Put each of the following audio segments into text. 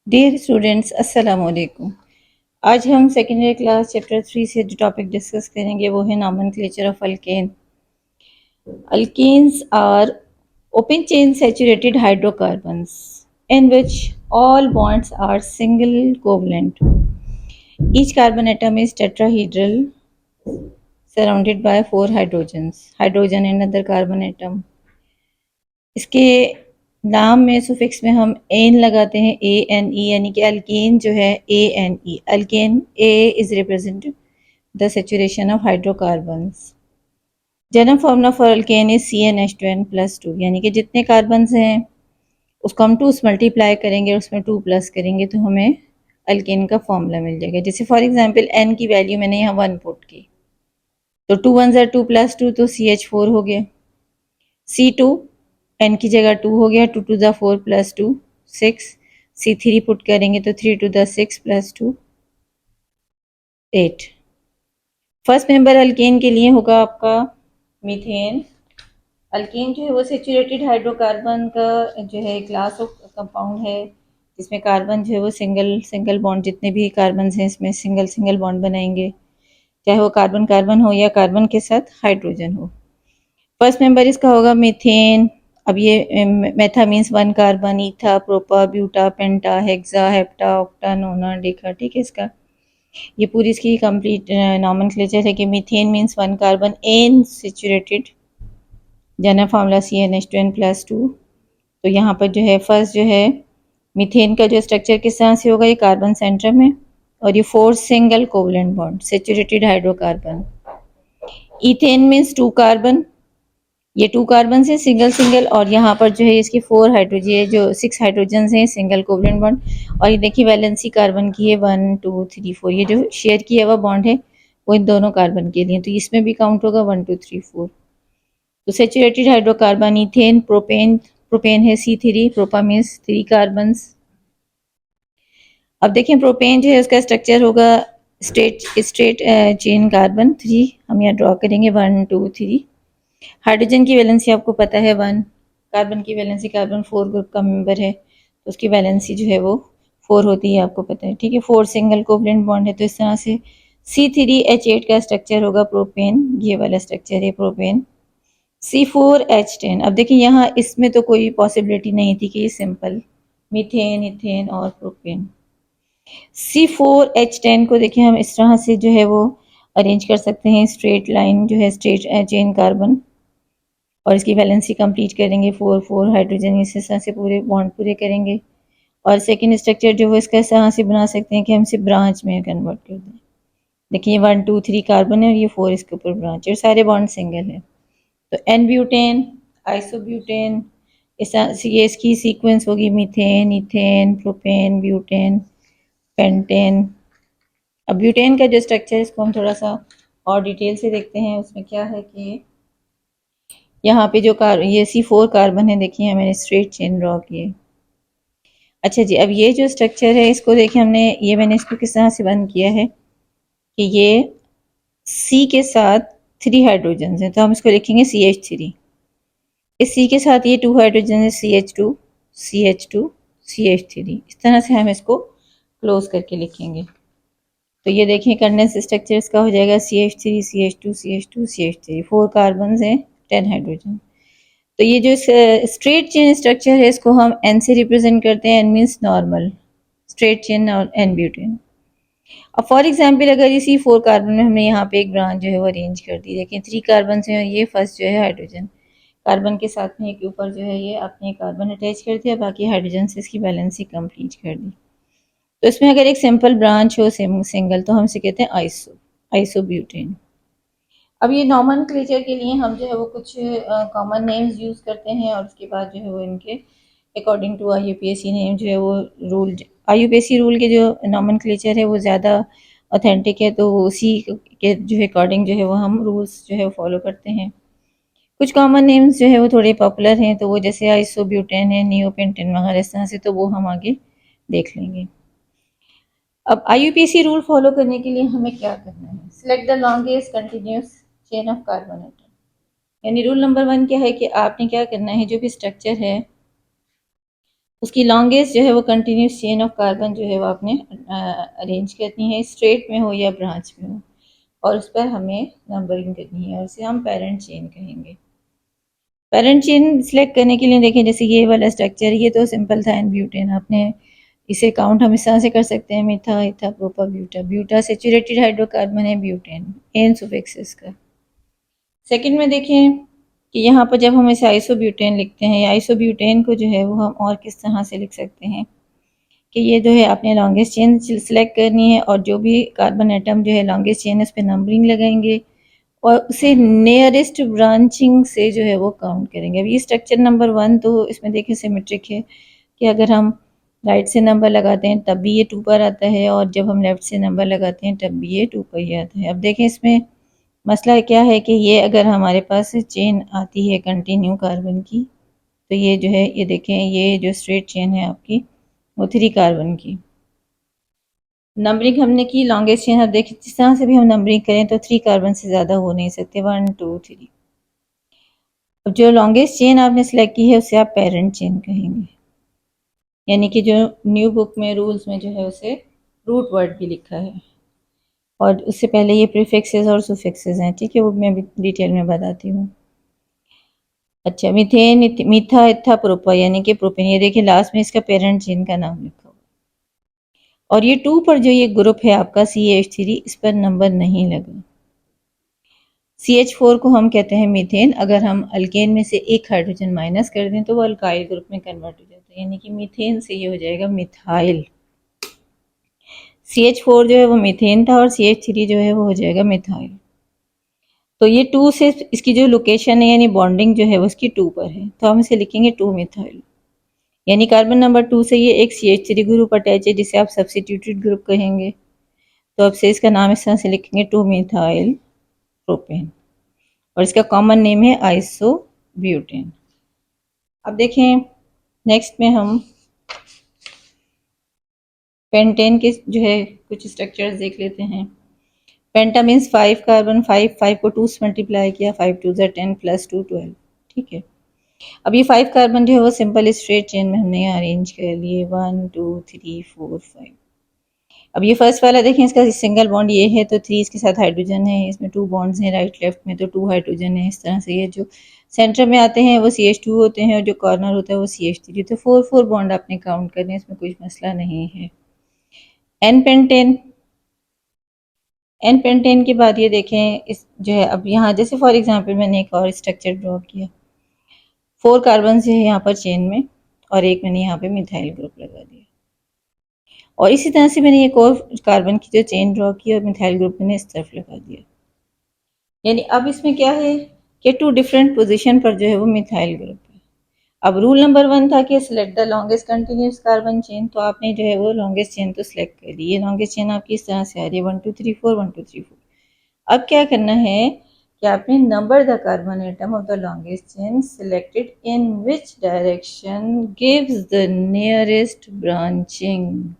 Dear students अस्सलाम वालेकुम। आज हम सेकेंडरी क्लास चैप्टर 3 से जो टॉपिक डिस्कस करेंगे वो है nomenclature of alkane. Alkanes are open chain saturated hydrocarbons in which all bonds are single covalent. Each carbon atom is tetrahedral surrounded by four hydrogens, hydrogen and other carbon atom. इसके नाम में suffix में हम N लगाते हैं, ए N ई, यानी कि alkane जो है A N E, alkane a is represent the saturation of hydrocarbons. General formula for alkane is CnH2n+2, यानी कि जितने कार्बन्स हैं उसको हम 2 से मल्टीप्लाई करेंगे और उसमें 2 प्लस करेंगे तो हमें अल्केन का फॉर्मूला मिल जाएगा। जैसे फॉर एग्जांपल एन की वैल्यू मैंने यहाँ 1 पुट की, तो 2 1 ज़ा 2 + 2 तो CH4 हो गया। C2 एन की जगह 2 हो गया, 2 2 ज़ा 4 + 2 6। C3 पुट करेंगे तो 3 2 ज़ा 6 + 2 8। फर्स्ट मेंबर अल्केन के लिए होगा आपका मीथेन। अल्केन जो है वो सेचुरेटेड हाइड्रोकार्बन का जो है क्लास ऑफ कंपाउंड है, जिसमें कार्बन जो है वो सिंगल सिंगल बॉन्ड, जितने भी कार्बन हैं इसमें सिंगल सिंगल बॉन्ड बनाएंगे, चाहे वो कार्बन कार्बन हो या कार्बन के साथ हाइड्रोजन हो। फर्स्ट मेंबर इसका होगा मीथेन। अब ये मेथा मीन्स 1 कार्बन, ईथा, प्रोपा, ब्यूटा, पेंटा, हेक्सा, हेप्टा, ऑक्टा, नोना, डेका। ठीक है, इसका ये पूरी इसकी कंप्लीट नॉमेनक्लेचर है कि methane means 1 carbon N saturated, general formula CnH2n+2। तो यहाँ पर जो है फर्स्ट जो है मीथेन का जो स्ट्रक्चर किस तरह से होगा, ये कार्बन सेंटर में और ये 4 single covalent bond saturated hydrocarbon. Ethane means 2 carbon, ये 2 कार्बन है सिंगल सिंगल, और यहाँ पर जो है इसकी 4 हाइड्रोजन, जो 6 हाइड्रोजन हैं सिंगल कोवलेंट बॉन्ड। और ये देखिए वैलेंसी कार्बन की है 1 2 3 4, ये जो शेयर किया हुआ बॉन्ड है वो इन दोनों कार्बन के लिए, तो इसमें भी काउंट होगा 1 2 3 4। तो saturated hydrocarbon ethane. Propane, propane है C3, प्रोपा मीन्स 3 कार्बन। अब देखें प्रोपेन जो है उसका स्ट्रक्चर होगा स्ट्रेट स्ट्रेट चेन कार्बन 3, हम यहाँ ड्रॉ करेंगे 1 2 3। हाइड्रोजन की वैलेंसी आपको पता है 1, कार्बन की वैलेंसी, कार्बन 4 ग्रुप का मेंबर है तो उसकी वैलेंसी जो है वो 4 होती है, आपको पता है। ठीक है, 4 सिंगल कोवलेंट बॉन्ड है, तो इस तरह से C3H8 का स्ट्रक्चर होगा प्रोपेन, ये वाला स्ट्रक्चर है प्रोपेन। C4H10। अब देखिए यहाँ इसमें तो कोई पॉसिबिलिटी नहीं थी कि ये सिंपल मीथेन, इथेन और प्रोपेन। C4H10 को देखिए हम इस तरह से जो है वो अरेंज कर सकते हैं, स्ट्रेट लाइन जो है स्ट्रेट चेन कार्बन, और इसकी वैलेंसी कंप्लीट करेंगे 4 4 हाइड्रोजन, इस तरह से पूरे बॉन्ड पूरे करेंगे। और सेकंड स्ट्रक्चर जो है इसका इस तरह से बना सकते हैं कि हम इसे ब्रांच में कन्वर्ट कर दें। देखिए 1 2 3 कार्बन है और ये 4 इसके ऊपर ब्रांच है, और सारे बॉन्ड सिंगल है। तो एन ब्यूटेन, आइसोब्यूटेन, इस तरह से ये इसकी सीक्वेंस होगी methane, ethane, propane, butane, pentane. अब ब्यूटेन का जो स्ट्रक्चर है इसको हम थोड़ा सा और डिटेल से देखते हैं। उसमें क्या है कि यहाँ पे जो ये C4 कार्बन है, देखिए मैंने स्ट्रेट चेन ड्रॉ किए। अच्छा जी, अब ये जो स्ट्रक्चर है इसको देखिए हमने, ये मैंने इसको किस तरह से बंद किया है कि ये C के साथ 3 हाइड्रोजन हैं, तो हम इसको लिखेंगे CH3। इस C के साथ ये 2 हाइड्रोजन है, CH2 CH2 CH3। इस तरह से हम इसको क्लोज करके लिखेंगे। तो ये देखिए कंडेंस स्ट्रक्चर इसका हो जाएगा CH3 CH2 CH2 CH3, 4 carbon हैं, 10 हाइड्रोजन। तो ये जो स्ट्रेट चेन स्ट्रक्चर है इसको हम N से रिप्रेजेंट करते हैं, N means normal straight chain और N ब्यूटेन। अब फॉर एग्जाम्पल अगर इसी 4 कार्बन में हमने यहाँ पे एक ब्रांच जो है वो अरेंज कर दी, देखिए 3 कार्बन हैं और ये फर्स्ट जो है हाइड्रोजन, कार्बन के साथ में एक ऊपर जो है ये आपने कार्बन अटैच कर दिया, बाकी हाइड्रोजन से इसकी बैलेंसी कंप्लीट कर दी। तो इसमें अगर एक सिंपल ब्रांच हो सिंगल तो हम इसे कहते हैं आइसोब्यूटेन। अब ये नॉमेनक्लेचर के लिए हम जो है वो कुछ कॉमन नेम्स यूज़ करते हैं, और उसके बाद जो है वो इनके अकॉर्डिंग टू IUPAC नेम जो है वो रूल, IUPAC रूल के जो नॉमेनक्लेचर है वो ज़्यादा ऑथेंटिक है, तो उसी के जो है अकॉर्डिंग जो है वो हम रूल्स जो है वो फॉलो करते हैं। कुछ कॉमन नेम्स जो है वो थोड़े पॉपुलर हैं, तो वो जैसे आइसोब्यूटेन है, नियोपेंटेन वगैरह इस तरह से, तो वो हम आगे देख लेंगे। अब IUPAC रूल फॉलो करने के लिए हमें क्या करना है, select the longest continuous chain of carbon atom. यानी रूल नंबर 1 क्या है कि आपने क्या करना है, जो भी स्ट्रक्चर है उसकी लॉन्गेस्ट जो है वो कंटिन्यूस चेन ऑफ कार्बन जो है वो आपने अरेंज करनी है, स्ट्रेट में हो या ब्रांच में हो, और उस पर हमें नंबरिंग करनी है और उसे हम पेरेंट चेन कहेंगे। पेरेंट चेन सिलेक्ट करने के लिए देखें, जैसे ये वाला स्ट्रक्चर, ये तो सिंपल था एन ब्यूटेन, आपने इसे काउंट हम इस तरह से कर सकते हैं, मीथा इथा प्रोपा ब्यूटा, ब्यूटा सेचुरेटेड हाइड्रोकार्बन है ब्यूटेन, एन सुफिक्स इसका। सेकंड में देखें कि यहाँ पर जब हम इसे आइसोब्यूटेन लिखते हैं, या आइसोब्यूटेन को जो है वो हम और किस तरह से लिख सकते हैं कि ये जो है आपने लॉन्गेस्ट चेन सिलेक्ट करनी है और जो भी कार्बन एटम जो है लॉन्गेस्ट चेन है उस पर नंबरिंग लगाएंगे और उसे नियरेस्ट ब्रांचिंग से जो है वो काउंट करेंगे। अब ये स्ट्रक्चर नंबर 1 तो इसमें देखिए सिमेट्रिक है कि अगर हम राइट से नंबर लगाते हैं तब भी ये 2 पर आता है और जब हम लेफ्ट से नंबर लगाते हैं तब भी ये 2 पर ही आता है। अब देखें इसमें मसला क्या है कि ये अगर हमारे पास चेन आती है कंटिन्यू कार्बन की, तो ये जो है ये देखें ये जो स्ट्रेट चेन है आपकी वो 3 कार्बन की नंबरिंग हमने की लॉन्गेस्ट चेन। अब देखिए जिस तरह से भी हम नंबरिंग करें तो 3 कार्बन से ज़्यादा हो नहीं सकते, 1 2 3। अब जो लॉन्गेस्ट चेन आपने सेलेक्ट की है उसे आप पेरेंट चेन कहेंगे, यानी कि जो न्यू बुक में रूल्स में जो है उसे रूट वर्ड भी लिखा है और उससे पहले ये प्रीफिक्सेस और सुफिक्सेस हैं, ठीक है, वो मैं भी डिटेल में बताती हूँ। अच्छा, मीथेन मीथा इथा प्रोपा यानी कि प्रोपेन, ये देखिए लास्ट में इसका पेरेंट चेन का नाम लिखा हुआ और ये 2 पर जो ये ग्रुप है आपका CH3 इस पर नंबर नहीं लगा। CH4 को हम कहते हैं मीथेन, अगर हम अल्केन में से एक हाइड्रोजन माइनस कर दें तो वो अल्काइल ग्रुप में कन्वर्ट हो जाता है, यानी कि मीथेन से ये हो जाएगा मिथाइल। CH4 जो है वो मीथेन था और CH3 जो है वो हो जाएगा मिथाइल। तो ये 2 से इसकी जो लोकेशन है यानी बॉन्डिंग जो है वो उसकी 2 पर है, तो हम इसे लिखेंगे 2 मिथाइल, यानी कार्बन नंबर 2 से ये एक CH3 ग्रुप अटैच है जिसे आप सब्स्टिट्यूटेड ग्रुप कहेंगे, तो अब से इसका नाम इस तरह से लिखेंगे 2 मिथाइल प्रोपेन और इसका कॉमन नेम है आइसोब्यूटेन। अब देखें नेक्स्ट में हम पेंटेन के जो है कुछ स्ट्रक्चर्स देख लेते हैं। पेंटा मीन्स 5 कार्बन, 5 को 2 से मल्टीप्लाई किया, 5 2 10 प्लस 2 12, ठीक है। अब ये 5 कार्बन जो है वो सिंपल स्ट्रेट चेन में हमने अरेंज कर लिए, 1 2 3 4 5। अब ये फर्स्ट वाला देखें इसका सिंगल बॉन्ड ये है तो 3 इसके साथ हाइड्रोजन है, इसमें 2 बॉन्ड्स हैं राइट लेफ्ट में तो 2 हाइड्रोजन है। इस तरह से ये जो सेंटर में आते हैं वो CH2 होते हैं और जो कॉर्नर होता है वो CH3, तो 4 बॉन्ड आपने काउंट करने, इसमें कुछ मसला नहीं है। एन पेंटेन, एन पेंटेन के बाद ये देखें इस जो है, अब यहाँ जैसे फॉर एग्जांपल मैंने एक और स्ट्रक्चर ड्रॉ किया, 4 कार्बन से है यहाँ पर चेन में और एक मैंने यहाँ पे मिथाइल ग्रुप लगा दिया और इसी तरह से मैंने एक और कार्बन की जो चेन ड्रॉ की और मिथाइल ग्रुप मैंने इस तरफ लगा दिया। यानी अब इसमें क्या है कि 2 डिफरेंट पोजीशन पर जो है वो मिथाइल ग्रुप है। अब रूल नंबर 1 था कि select the longest continuous carbon chain, तो आपने जो है वो लॉन्गेस्ट चेन तो सिलेक्ट कर ली, ये लॉन्गेस्ट चेन आपकी इस तरह से आ रही है 1 2 3 4 1 2 3 4। अब क्या करना है कि आपने number the carbon atom of the longest chain selected in which direction gives the nearest branching,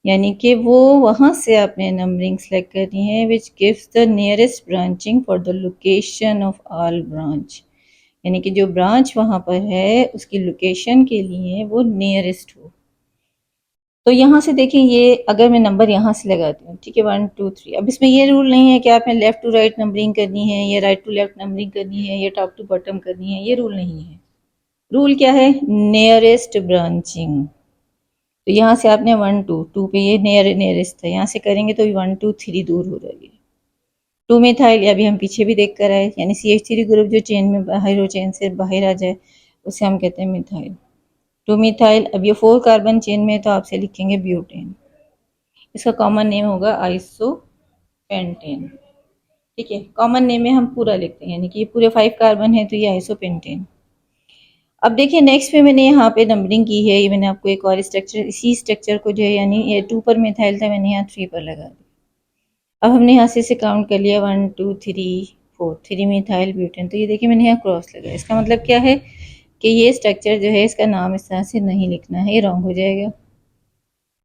यानी कि वो वहाँ से आपने नंबरिंग सेलेक्ट करनी है which gives the nearest branching for the location of all branch, यानी कि जो ब्रांच वहाँ पर है उसकी लोकेशन के लिए वो नियरेस्ट हो। तो यहाँ से देखें ये अगर मैं नंबर यहाँ से लगाती हूँ, ठीक है 1 2 3, अब इसमें ये रूल नहीं है कि आपने लेफ़्ट टू राइट नंबरिंग करनी है या राइट टू लेफ़्ट नंबरिंग करनी है या टॉप टू बॉटम करनी है, ये रूल नहीं है। रूल क्या है, नियरेस्ट ब्रांचिंग। तो यहाँ से आपने 1 2 2 पे ये नियरेस्ट था, यहाँ से करेंगे तो 1 2 3 दूर हो जाएगी। 2 मिथाइल, अभी हम पीछे भी देख कर आए, यानी CH3 ग्रुप जो चेन में बाहर हो, चेन से बाहर आ जाए उसे हम कहते हैं मिथाइल। 2 मिथाइल, अब ये 4 कार्बन चेन में तो आपसे लिखेंगे ब्यूटेन, इसका कॉमन नेम होगा आइसोपेंटेन, ठीक है। कॉमन नेम में हम पूरा लिखते हैं, यानी कि ये पूरे 5 कार्बन है तो ये आइसोपेंटेन। अब देखिए नेक्स्ट में मैंने यहाँ पे नंबरिंग की है, ये मैंने आपको एक और स्ट्रक्चर, इसी स्ट्रक्चर को जो है यानी ये 2 पर मिथाइल था मैंने यहाँ 3 पर लगा दिया। अब हमने यहाँ से इसे काउंट कर लिया 1 2 3 4, 3 मिथाइल ब्यूटेन, तो ये देखिए मैंने यहाँ क्रॉस लगाया, इसका मतलब क्या है कि ये स्ट्रक्चर जो है इसका नाम इस तरह से नहीं लिखना है, ये रॉन्ग हो जाएगा।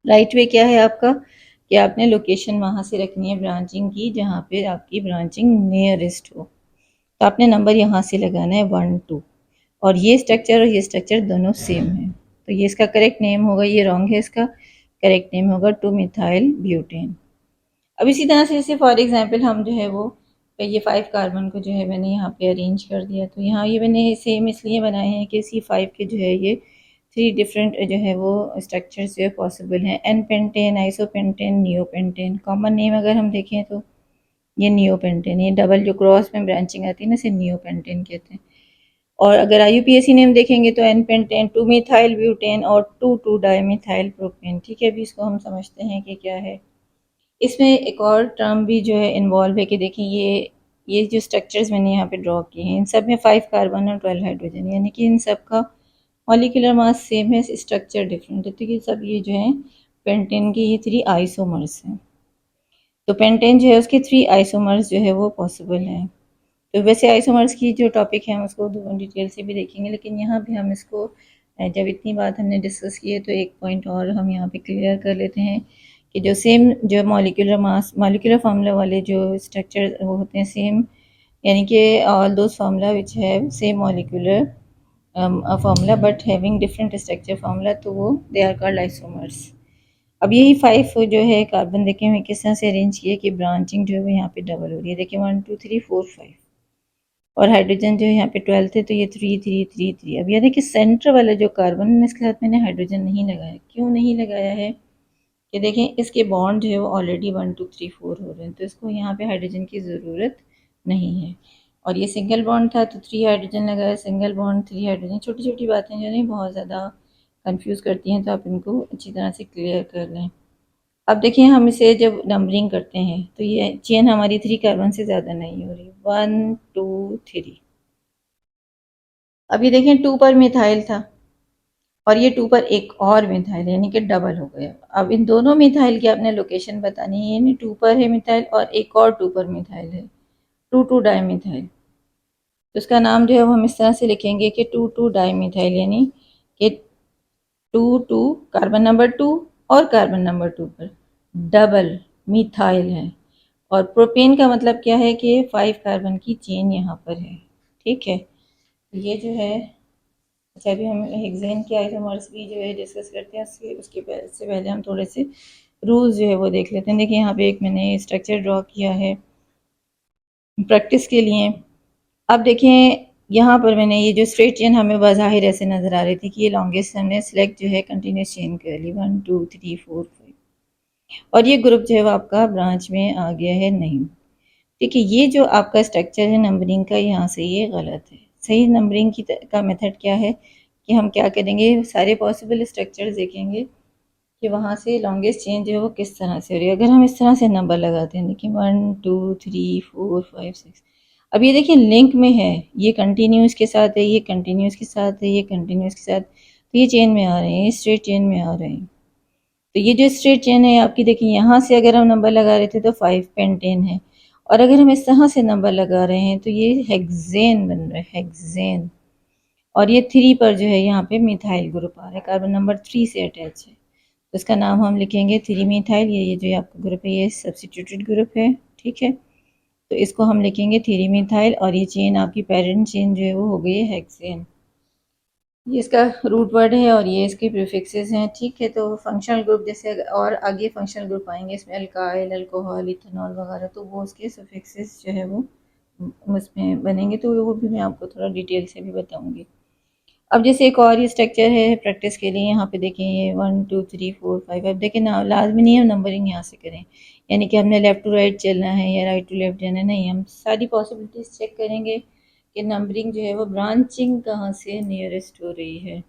राइट वे क्या है आपका कि आपने लोकेशन वहाँ से रखनी है ब्रांचिंग की जहाँ पे आपकी ब्रांचिंग नियरेस्ट हो, तो आपने नंबर यहाँ से लगाना है 1 2, और ये स्ट्रक्चर और ये स्ट्रक्चर दोनों सेम है, तो ये इसका करेक्ट नेम होगा, ये रॉन्ग है, इसका करेक्ट नेम होगा 2 मिथाइल ब्यूटेन। अब इसी तरह से जैसे फॉर एग्जांपल हम जो है वो ये 5 कार्बन को जो है मैंने यहाँ पे अरेंज कर दिया, तो यहाँ ये मैंने सेम इसलिए बनाए हैं कि सी 5 के जो है ये 3 डिफरेंट जो है वो स्ट्रक्चर्स जो है पॉसिबल हैं, n pentane, isopentane, neopentane. Common name अगर हम देखें तो ये नियोपेंटेन, ये डबल जो क्रॉस में ब्रांचिंग आती है ना, इसे नियोपेंटेन कहते हैं। और अगर IUPAC नेम देखेंगे तो एन पेंटेन, 2 मिथाइल ब्यूटेन और 2 डाइमिथाइल प्रोपेन। ठीक है, अभी इसको हम समझते हैं कि क्या है। इसमें एक और टर्म भी जो है इन्वॉल्व है कि देखिए ये जो स्ट्रक्चर्स मैंने यहाँ पे ड्रॉ किए हैं, इन सब में 5 कार्बन और 12 हाइड्रोजन, यानी कि इन सब का मॉलिक्यूलर मास सेम है, स्ट्रक्चर डिफरेंट है। तो ये सब ये जो है पेंटेन के ये 3 आइसोमर्स हैं। तो पेंटेन जो है उसके 3 आइसोमर्स जो है वो पॉसिबल हैं। तो वैसे आइसोमर्स की जो टॉपिक है हम उसको डिटेल से भी देखेंगे, लेकिन यहाँ भी हम इसको जब इतनी बात हमने डिस्कस की है तो एक पॉइंट और हम यहाँ पे क्लियर कर लेते हैं कि जो सेम जो मॉलिक्यूलर मास, मॉलिक्यूलर फार्मूला वाले जो स्ट्रक्चर वो होते हैं सेम, यानी कि all those formula which have same molecular formula but having different structure formula, तो वो दे आर कॉल्ड आइसोमर्स। अब यही 5 जो है कार्बन देखें हमें किस तरह से अरेंज किए कि ब्रांचिंग जो है वो यहाँ पे डबल हो रही है। देखिए 1 2 3 4 5, और हाइड्रोजन जो है यहाँ पे 12 थे तो ये 3 3 3 3। अब यह देखिए सेंटर वाला जो कार्बन है इसके साथ मैंने हाइड्रोजन नहीं लगाया। क्यों नहीं लगाया है कि देखें इसके बॉन्ड जो है वो ऑलरेडी 1 2 3 4 हो रहे हैं, तो इसको यहाँ पे हाइड्रोजन की ज़रूरत नहीं है। और ये सिंगल बॉन्ड था तो 3 हाइड्रोजन लगाया, सिंगल बॉन्ड 3 हाइड्रोजन। छोटी छोटी बातें जो नहीं बहुत ज़्यादा कंफ्यूज करती हैं, तो आप इनको अच्छी तरह से क्लियर कर लें। अब देखिए हम इसे जब नंबरिंग करते हैं तो ये चेन हमारी 3 कार्बन से ज़्यादा नहीं हो रही, 1 2 3। अब ये देखें 2 पर मिथाइल था और ये 2 पर एक और मिथाइल, यानी कि डबल हो गया। अब इन दोनों मिथाइल की आपने लोकेशन बतानी है, यानी 2 पर है मिथाइल और एक और 2 पर मिथाइल है, 2 डाइमिथाइल। तो उसका नाम जो है वो हम इस तरह से लिखेंगे कि 2 डाइमिथाइल, यानी कि 2 कार्बन नंबर 2 और कार्बन नंबर 2 पर डबल मिथाइल है। और प्रोपेन का मतलब क्या है कि 5 कार्बन की चेन यहाँ पर है। ठीक है, ये जो है, अच्छा अभी हम हेक्सेन के आइसोमर्स भी जो है डिस्कस करते हैं, उससे पहले हम थोड़े से रूल्स जो है वो देख लेते हैं। देखिए यहाँ पे एक मैंने स्ट्रक्चर ड्रॉ किया है प्रैक्टिस के लिए। अब देखें यहाँ पर मैंने ये जो स्ट्रेट चेन हमें बाज़ाहिर ऐसे नज़र आ रही थी कि ये लॉन्गेस्ट हमने सिलेक्ट जो है कंटिन्यूस चेन कर ली, 1 2 3 4 5, और ये ग्रुप जो है वो आपका ब्रांच में आ गया है नहीं। ठीक है, ये जो आपका स्ट्रक्चर है नंबरिंग का, यहाँ से ये गलत है। सही नंबरिंग का मेथड क्या है कि हम क्या करेंगे, सारे पॉसिबल स्ट्रक्चर्स देखेंगे कि वहाँ से लॉन्गेस्ट चेन जो है वो किस तरह से हो रही है। अगर हम इस तरह से नंबर लगाते हैं, देखिए 1 2 3 4 5 6, अब ये देखिए लिंक में है, ये कंटिन्यूस के साथ है, ये कंटिन्यूस के साथ है, ये कंटिन्यूस के साथ, तो ये चेन में आ रहे हैं, ये स्ट्रेट चेन में आ रहे हैं। तो ये जो स्ट्रेट चेन है आपकी, देखिए यहाँ से अगर हम नंबर लगा रहे थे तो 5 पेंटेन है, और अगर हम इस तरह से नंबर लगा रहे हैं तो ये हेक्सेन बन रहा है, हेक्सेन। और ये 3 पर जो है यहाँ पे मिथाइल ग्रुप आ रहा है, कार्बन नंबर 3 से अटैच है, तो इसका नाम हम लिखेंगे 3 मिथाइल। ये जो आपका ग्रुप है ये सब्स्टिट्यूटेड ग्रुप है। ठीक है, तो इसको हम लिखेंगे 3 मिथाइल, और ये चेन आपकी पेरेंट चेन जो है वो हो गई है हेक्सेन। ये इसका रूट वर्ड है और ये इसके प्रीफिक्सेस हैं। ठीक है, तो फंक्शनल ग्रुप जैसे और आगे फंक्शनल ग्रुप आएंगे इसमें अल्काइल, अल्कोहल, इथेनॉल वगैरह, तो वो उसके सफिक्सेस जो है वो उसमें बनेंगे, तो वो भी मैं आपको थोड़ा डिटेल से भी बताऊंगी। अब जैसे एक और ये स्ट्रक्चर है प्रैक्टिस के लिए, यहाँ पे देखें ये 1 2 3 4 5। अब देखें ना, लाजमी नहीं है नंबरिंग यहाँ से करें, यानी कि हमने लेफ़्ट टू राइट चलना है या राइट टू लेफ़्ट जाना है, नहीं, हम सारी पॉसिबिलिटीज़ चेक करेंगे कि नंबरिंग जो है वो ब्रांचिंग कहाँ से नियरेस्ट हो रही है।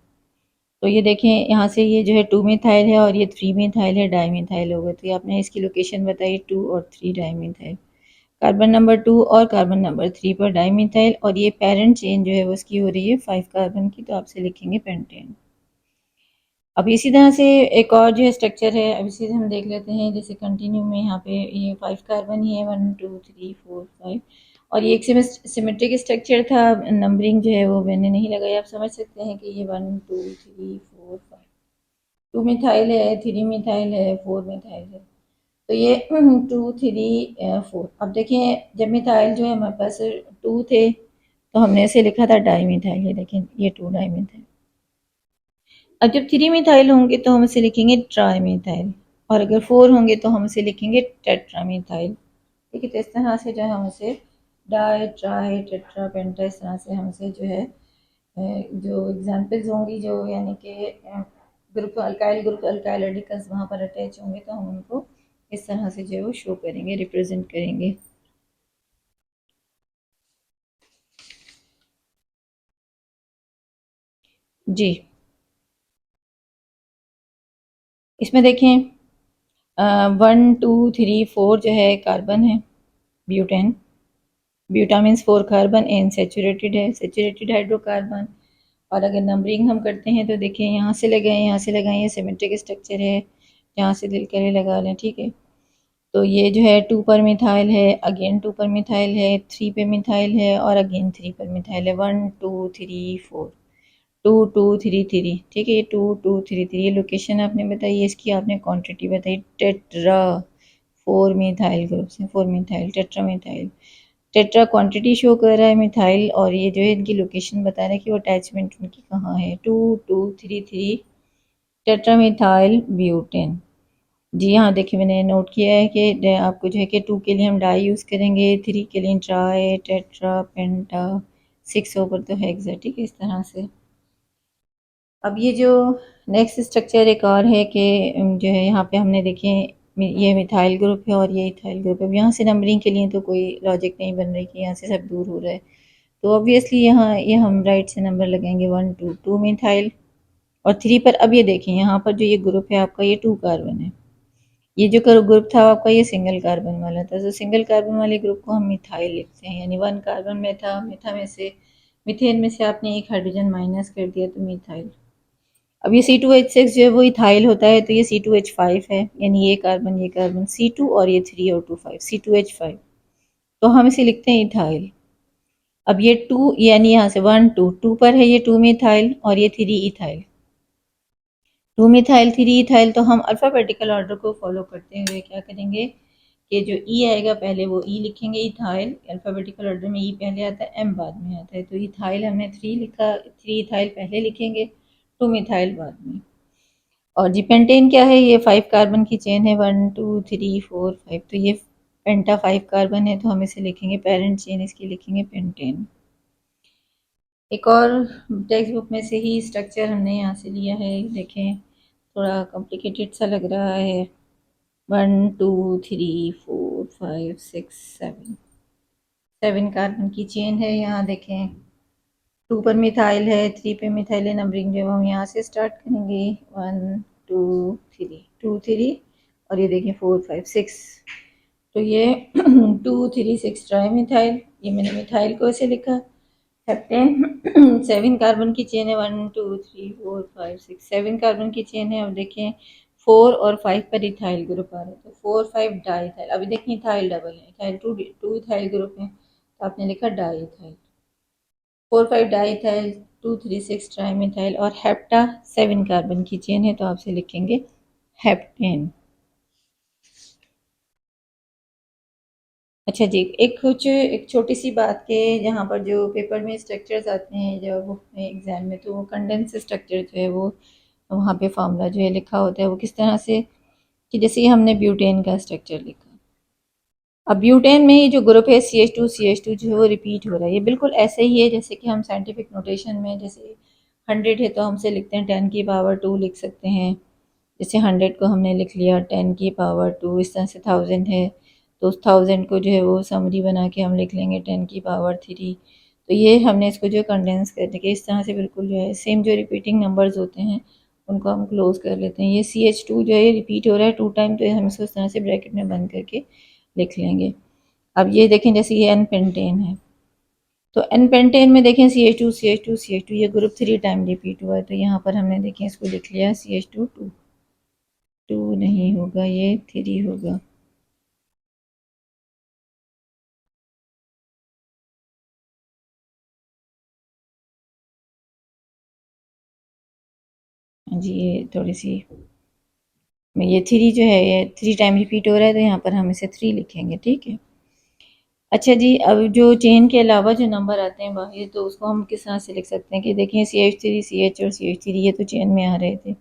तो ये देखें यहाँ से ये जो है 2 मिथाइल है और ये 3 मिथाइल है, डाई मिथाइल होगा, तो ये आपने इसकी लोकेशन बताई 2 और 3 डाई मिथाइल। कार्बन नंबर 2 और कार्बन नंबर 3 पर डाई मिथाइल, और ये पेरेंट चेन जो है वो उसकी हो रही है 5 कार्बन की, तो आपसे लिखेंगे पेंटेन। अब इसी तरह से एक और जो है स्ट्रक्चर है, अब इसी से हम देख लेते हैं। जैसे कंटिन्यू में यहाँ पे ये 5 कार्बन ही है, 1 2 3 4 5, और ये एक सिमेट्रिक स्ट्रक्चर था। नंबरिंग जो है वो मैंने नहीं लगाई, आप समझ सकते हैं कि ये 1 2 3 4 5, 2 मिथाइल है, 3 मिथाइल है, 4 मिथाइल है, तो ये 2 3 4। अब देखिए जब मिथाइल जो है हमारे पास 2 थे तो हमने इसे लिखा था डाई मिथाइल, ये देखें ये 2 डाई मिथाइल। अब जब 3 मिथाइल होंगे तो हम इसे लिखेंगे ट्राई मिथाइल, और अगर 4 होंगे तो हम इसे लिखेंगे टेट्रा मिथाइल। ठीक है, तो इस तरह से जो है हम इसे डाई ट्राई टेट्रा पेंटा, इस तरह से हम इसे जो है जो एग्जाम्पल्स होंगी, जो यानी कि ग्रुप अल्काइल रेडिकल्स वहाँ पर अटैच होंगे तो हम उनको इस तरह से जो है वो शो करेंगे, रिप्रेजेंट करेंगे। जी, इसमें देखें 1 2 3 4 जो है कार्बन है, butane. Buta means 4 carbon, N saturated है, सेचुरेटेड हाइड्रोकार्बन। और अगर नंबरिंग हम करते हैं तो देखिए यहाँ से लगाएं, यहाँ से लगाएं, ये सिमेट्रिक स्ट्रक्चर है, यहाँ से दिल करे लगा लें। ठीक है, तो ये जो है 2 पर मिथाइल है, अगेन 2 पर मिथाइल है, 3 पे मिथाइल है, और अगेन 3 पर मिथाइल है। 1 2 3 4, 2 2 3 3। ठीक है, ये 2 2 3 3 ये लोकेशन आपने बताई है, इसकी आपने क्वांटिटी बताई। टेट्रा 4 मिथाइल ग्रुप से, 4 methyl tetra methyl. Tetra quantity show कर रहा है मिथाइल, और ये जो है इनकी लोकेशन बता रहा है कि वो अटैचमेंट उनकी कहाँ है। 2 2 3 3 टेट्रा मिथाइल ब्यूटेन। जी हाँ, देखिए मैंने नोट किया है कि आपको जो है कि 2 के लिए हम डाई यूज़ करेंगे, 3 के लिए ट्राई टेट्रा पेंटा, 6 ऊपर तो हेक्सा। ठीक है, इस तरह से। अब ये जो नेक्स्ट स्ट्रक्चर एक और है कि जो है यहाँ पे हमने देखें ये मिथाइल ग्रुप है और ये इथाइल ग्रुप है। अब यहाँ से नंबरिंग के लिए तो कोई लॉजिक नहीं बन रही कि यहाँ से सब दूर हो रहा है, तो ऑब्वियसली यहाँ ये हम राइट से नंबर लगाएंगे। 1 2 2 मिथाइल और 3 पर। अब ये देखें यहाँ पर जो ये ग्रुप है आपका, ये 2 कार्बन है। ये जो ग्रुप था आपका, ये सिंगल कार्बन वाला था, तो सिंगल कार्बन वाले ग्रुप को हम मिथाइल लिखते हैं, यानी 1 कार्बन में था, मिथा में से, मिथेन में से आपने एक हाइड्रोजन माइनस कर दिया तो मिथाइल। अब ये C2H6 जो है वो इथाइल होता है, तो ये C2H5 है, यानी ये कार्बन C2 और ये 3 और 2 5 C2H5, तो हम इसे लिखते हैं इथाइल। अब ये 2 यानी यहाँ से 1 2 2 पर है, ये 2 मिथाइल और ये 3 इथाइल। 2 मिथाइल 3 इथाइल, तो हम अल्फ़ाबेटिकल ऑर्डर को फॉलो करते हुए क्या करेंगे कि जो ई आएगा पहले वो ई लिखेंगे। इथाइल अल्फ़ाबेटिकल ऑर्डर में ई पहले आता है, एम बाद में आता है, तो इथाइल हमने 3 लिखा, 3 इथाइल पहले लिखेंगे, 2 मिथाइल बाद में। और जी पेंटेन क्या है, ये 5 कार्बन की चेन है, 1 2 3 4 5, तो ये पेंटा 5 कार्बन है, तो हम इसे लिखेंगे पेरेंट चेन, इसकी लिखेंगे पेंटेन। एक और टेक्स्ट बुक में से ही स्ट्रक्चर हमने यहाँ से लिया है, देखें थोड़ा कॉम्प्लिकेटेड सा लग रहा है। 1 2 3 4 5 6 7, 7 कार्बन की चेन है, यहाँ देखें 2 पर मिथाइल है, 3 पे मिथाइल है। नंबरिंग जो हम यहाँ से स्टार्ट करेंगे, 1 2 3 2 3, और ये देखें 4 5 6, तो ये 2 3 6 ट्राई मिथाइल, ये मैंने मिथाइल को ऐसे लिखा। हेप्टेन 7 कार्बन की चेन है, 1 2 3 4 5 6, 7 कार्बन की चेन है। अब देखें 4 और 5 पर इथाइल ग्रुप आ रहा है, तो 4 5 डाई इथाइल। अभी देखें इथाइल डबल है, इथाइल 2 इथाइल ग्रुप है, तो आपने लिखा di ethyl. 4 5 di ethyl, 2 3 6 tri methyl, और हेप्टा 7 कार्बन की चेन है, तो आपसे लिखेंगे हेप्टेन। अच्छा जी, एक छोटी सी बात के, जहाँ पर जो पेपर में स्ट्रक्चर्स आते हैं जब बुक में एग्जाम में, तो वो कंडेंस स्ट्रक्चर जो है वो वहाँ पे फार्मूला जो है लिखा होता है वो किस तरह से, कि जैसे हमने ब्यूटेन का स्ट्रक्चर लिखा। अब ब्यूटेन में ये जो ग्रुप है CH2 जो है वो रिपीट हो रहा है, ये बिल्कुल ऐसे ही है जैसे कि हम साइंटिफिक नोटेशन में, जैसे 100 है तो हमसे लिखते हैं 10 की पावर 2 लिख सकते हैं। जैसे 100 को हमने लिख लिया 10 की पावर 2, इस तरह से 1000 है तो उस 1000 को जो है वो समरी बना के हम लिख लेंगे 10 की पावर 3। तो ये हमने इसको जो कंडेंस कर दिया, इस तरह से बिल्कुल जो है सेम जो रिपीटिंग नंबर्स होते हैं उनको हम क्लोज कर लेते हैं। ये CH2 जो है रिपीट हो रहा है 2 टाइम, तो हम इसको इस तरह से ब्रैकेट में बंद करके लिख लेंगे। अब ये देखें जैसे ये एन पेंटेन है, तो एन पेंटेन में देखें CH2 ये ग्रुप 3 टाइम रिपीट हुआ है, तो यहाँ पर हमने देखें इसको लिख लिया CH2 2 नहीं होगा, ये 3 होगा। जी ये थोड़ी सी, ये 3 जो है ये 3 टाइम रिपीट हो रहा है, तो यहाँ पर हम इसे 3 लिखेंगे। ठीक है, अच्छा जी, अब जो चेन के अलावा जो नंबर आते हैं बाहर, तो उसको हम किस तरह से लिख सकते हैं कि देखिए CH3 CH और CH3 ये तो चेन में आ रहे थे।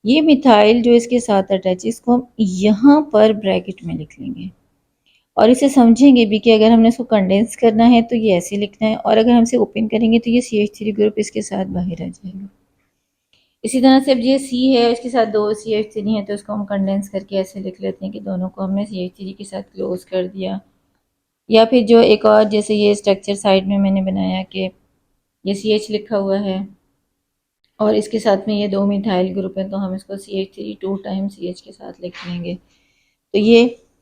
ये मिथाइल जो इसके साथ अटैच है इसको हम यहाँ पर ब्रैकेट में लिख लेंगे और इसे समझेंगे भी कि अगर हमने इसको कंडेंस करना है तो ये ऐसे लिखना है, और अगर हम इसे ओपन करेंगे तो ये CH3 ग्रुप इसके साथ बाहर आ जाएगा। इसी तरह से अब ये C है, इसके साथ दो CH3 है, तो इसको हम कंडेंस करके ऐसे लिख लेते हैं कि दोनों को हमने CH3 के साथ क्लोज कर दिया। या फिर जो एक और जैसे ये स्ट्रक्चर साइड में मैंने बनाया कि ये CH लिखा हुआ है और इसके साथ में ये दो मिथाइल ग्रुप है, तो हम इसको CH3 टू टाइम CH के साथ लिख लेंगे। तो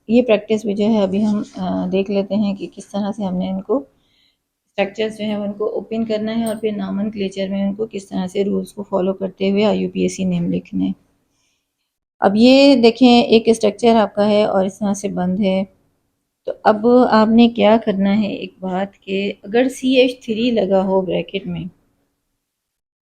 ये प्रैक्टिस भी जो है अभी हम देख लेते हैं कि किस तरह से हमने इनको स्ट्रक्चर्स जो है उनको ओपन करना है और फिर नॉमेनक्लेचर में उनको किस तरह से रूल्स को फॉलो करते हुए IUPAC नेम लिखने हैं। अब ये देखें एक स्ट्रक्चर आपका है और इस तरह से बंद है, तो अब आपने क्या करना है एक बात के अगर CH3 लगा हो ब्रैकेट में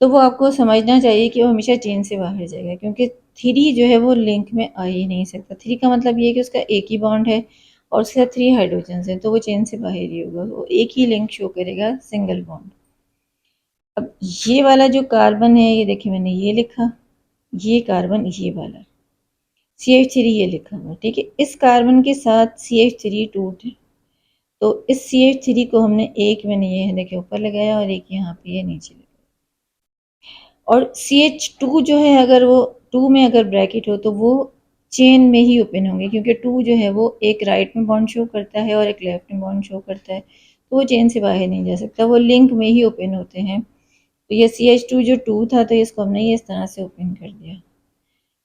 तो वो आपको समझना चाहिए कि वो हमेशा चेन से बाहर जाएगा, क्योंकि थ्री जो है वो लिंक में आ ही नहीं सकता। थ्री का मतलब ये है कि उसका एक ही बॉन्ड है और उसके साथ थ्री हाइड्रोजन है, तो वो चेन से बाहर ही होगा, वो एक ही लिंक शो करेगा, सिंगल बॉन्ड। अब ये वाला जो कार्बन है, ये देखिए मैंने ये लिखा, ये कार्बन ये वाला CH3 ये लिखा हुआ, ठीक है। इस कार्बन के साथ CH3 टूट है, तो इस CH3 को हमने एक मैंने ये देखिए ऊपर लगाया और एक यहाँ पे ये नीचे लगाया। और CH2 जो है अगर वो टू में अगर ब्रैकेट हो तो वो चेन में ही ओपन होंगे, क्योंकि टू जो है वो एक राइट में बॉन्ड शो करता है और एक लेफ्ट में बॉन्ड शो करता है, तो वो चेन से बाहर नहीं जा सकता, वो लिंक में ही ओपन होते हैं। तो ये CH2 जो टू था तो इसको हमने ये इस तरह से ओपन कर दिया।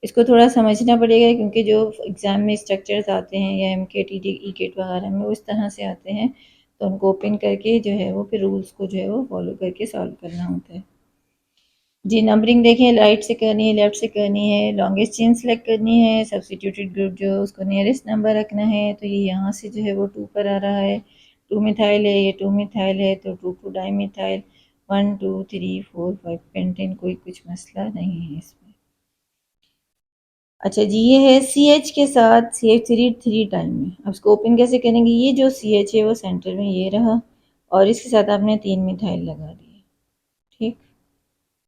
इसको थोड़ा समझना पड़ेगा क्योंकि जो एग्ज़ाम में स्ट्रक्चर्स आते हैं या MKT EKT वगैरह में वो इस तरह से आते हैं, तो उनको ओपन करके जो है वो फिर रूल्स को जो है वो फॉलो करके सॉल्व करना होता है। जी, नंबरिंग देखें, राइट से करनी है, लेफ्ट से करनी है, लॉन्गेस्ट चेन सेलेक्ट करनी है, सब्स्टिट्यूटेड ग्रुप जो उसको नियरेस्ट नंबर रखना है, तो ये यहाँ से जो है वो टू पर आ रहा है, टू मिथाइल है, ये टू मिथाइल है तो two two dimethyl, 1 2 3 4 5 pentane, कोई कुछ मसला नहीं है इसमें। अच्छा जी, ये है CH के साथ CH3 थ्री टाइम में। अब इसको ओपन कैसे करेंगे, ये जो CH है वो सेंटर में ये रहा और इसके साथ आपने 3 मिथाइल लगा दिए, ठीक।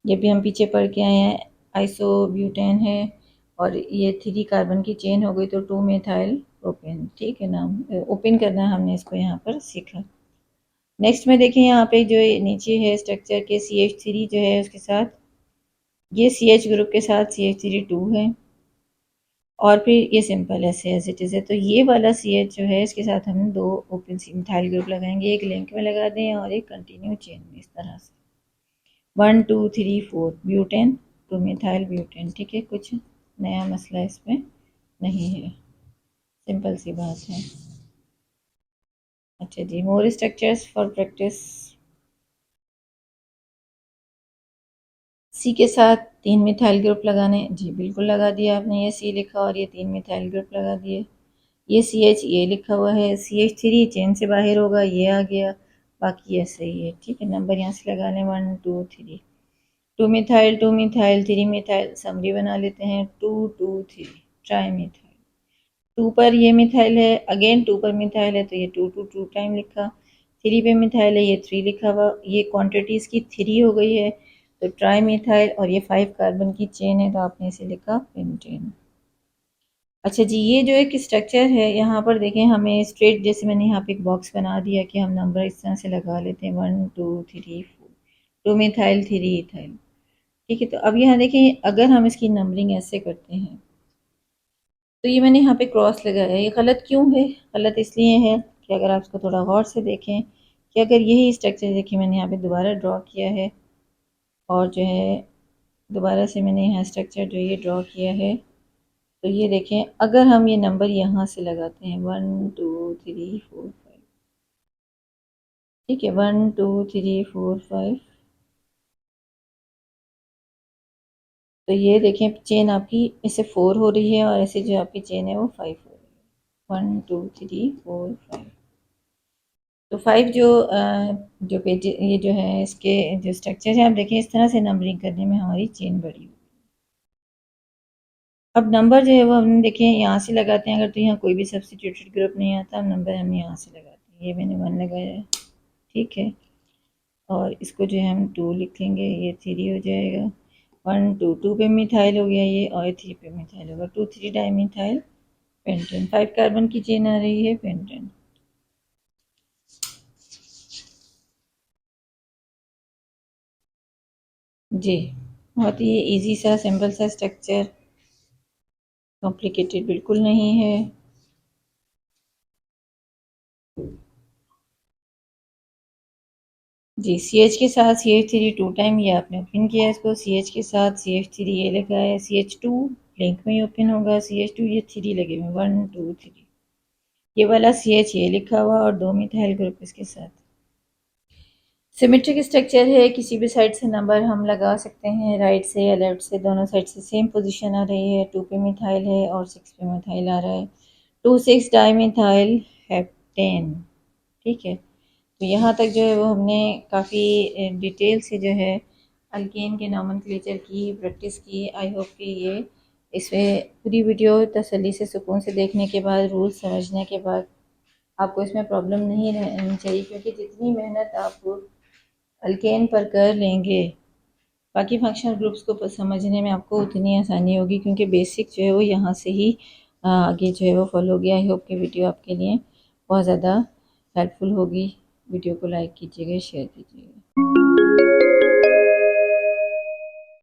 ये भी हम पीछे पढ़ के आए हैं, आइसोब्यूटेन है और ये थ्री कार्बन की चेन हो गई तो टू मिथाइल प्रोपेन, ठीक है ना। ओपन करना है हमने इसको यहाँ पर सीखा। नेक्स्ट में देखें यहाँ पे जो नीचे है स्ट्रक्चर के CH3 जो है उसके साथ ये CH ग्रुप के साथ CH3 टू है और फिर ये सिंपल ऐसे एज इट इज़ है, तो ये वाला CH जो है इसके साथ हम दो ओपन मिथाइल ग्रुप लगाएंगे, एक लिंक में लगा दें और एक कंटिन्यू चेन में इस तरह से 1 2 3 4 ब्यूटेन टू मिथाइल ब्यूटेन, ठीक है। कुछ नया मसला इसमें नहीं है, सिंपल सी बात है। अच्छा जी, मोर स्ट्रक्चर्स फॉर प्रैक्टिस। सी के साथ 3 मिथाइल ग्रुप लगाने, जी बिल्कुल लगा दिया आपने, ये सी लिखा और ये 3 मिथाइल ग्रुप लगा दिए। ये CH ये लिखा हुआ है, CH3 चेन से बाहर होगा, ये आ गया, बाकी ऐसे ही है, ठीक है। नंबर यहाँ से लगा लें 1 2 3, टू मिथाइल 3 मिथाइल, समरी बना लेते हैं 2 2 3 ट्राई मिथाइल। टू पर ये मिथाइल है, अगेन टू पर मिथाइल है तो ये टू टू टू टाइम लिखा, थ्री पे मिथाइल है ये थ्री लिखा हुआ, ये क्वांटिटीज़ की थ्री हो गई है तो ट्राई मिथाइल, और ये 5 कार्बन की चेन है तो आपने इसे लिखा पेंटेन। अच्छा जी, ये जो एक स्ट्रक्चर है यहाँ पर देखें, हमें स्ट्रेट जैसे मैंने यहाँ पे एक बॉक्स बना दिया कि हम नंबर इस तरह से लगा लेते हैं 1 2 3 4, टू मिथाइल थ्री इथाइल, ठीक है। तो अब यहाँ देखें अगर हम इसकी नंबरिंग ऐसे करते हैं तो ये मैंने यहाँ पे क्रॉस लगाया है, ये गलत क्यों है, गलत इसलिए है कि अगर आप इसको थोड़ा गौर से देखें कि अगर यही स्ट्रक्चर देखिए मैंने यहाँ पे दोबारा ड्रॉ किया है और जो है दोबारा से मैंने यहाँ स्ट्रक्चर जो ये ड्रॉ किया है, तो ये देखें अगर हम ये नंबर यहाँ से लगाते हैं 1 2 3 4 5, ठीक है, 1 2 3 4 5, तो ये देखें चेन आपकी इससे 4 हो रही है और ऐसे जो आपकी चेन है वो 5 हो रही है, 1 2 3 4 5। तो 5 जो पेज ये जो है इसके जो स्ट्रक्चर है आप देखें इस तरह से नंबरिंग करने में हमारी चेन बड़ी हुई। अब नंबर जो है वो हम देखें यहाँ से लगाते हैं, अगर तो यहाँ कोई भी सब्स्टिट्यूटेड ग्रुप नहीं आता, अब नंबर हम यहाँ से लगाते हैं, ये मैंने 1 लगाया, ठीक है। और इसको जो है हम 2 लिख लेंगे, ये 3 हो जाएगा। 1 2 2 पे मिथाइल हो गया ये, और 3 पे मिथाइल होगा, 2 3 डाइमिथाइल पेंटेन। 5 कार्बन की चेन आ रही है पेंटेन। जी, बहुत ही इजी सा सिंपल सा स्ट्रक्चर, कॉम्प्लिकेटेड बिल्कुल नहीं है। जी, CH के साथ CH3 2 टाइम ये आपने ओपन किया इसको, CH के साथ CH3 ये लगा है, CH2 लिंक में ही ओपन होगा, CH2 ये 3 लगे हुए 1 2 3, ये वाला CH ये लिखा हुआ और 2 मिथाइल ग्रुप इसके साथ। सिमेट्रिक स्ट्रक्चर है, किसी भी साइड से नंबर हम लगा सकते हैं, राइट से या लेफ्ट से, दोनों साइड से सेम पोजीशन आ रही है। 2 पे मिथाइल है और 6 पे मिथाइल आ रहा है, 2 6 डाइमिथाइल हेप्टेन, ठीक है। तो यहाँ तक जो है वो हमने काफ़ी डिटेल से जो है अल्केन के नॉमेनक्लेचर की प्रैक्टिस की। आई होप कि ये इसमें पूरी वीडियो तसल्ली से सुकून से देखने के बाद, रूल्स समझने के बाद आपको इसमें प्रॉब्लम नहीं रहनी चाहिए, क्योंकि जितनी मेहनत आप अल्केन पर कर लेंगे, बाकी फंक्शनल ग्रुप्स को समझने में आपको उतनी आसानी होगी, क्योंकि बेसिक जो है वो यहाँ से ही आगे जो है वो फॉलो होगी। आई होप कि वीडियो आपके लिए बहुत ज़्यादा हेल्पफुल होगी। वीडियो को लाइक कीजिएगा, शेयर कीजिएगा।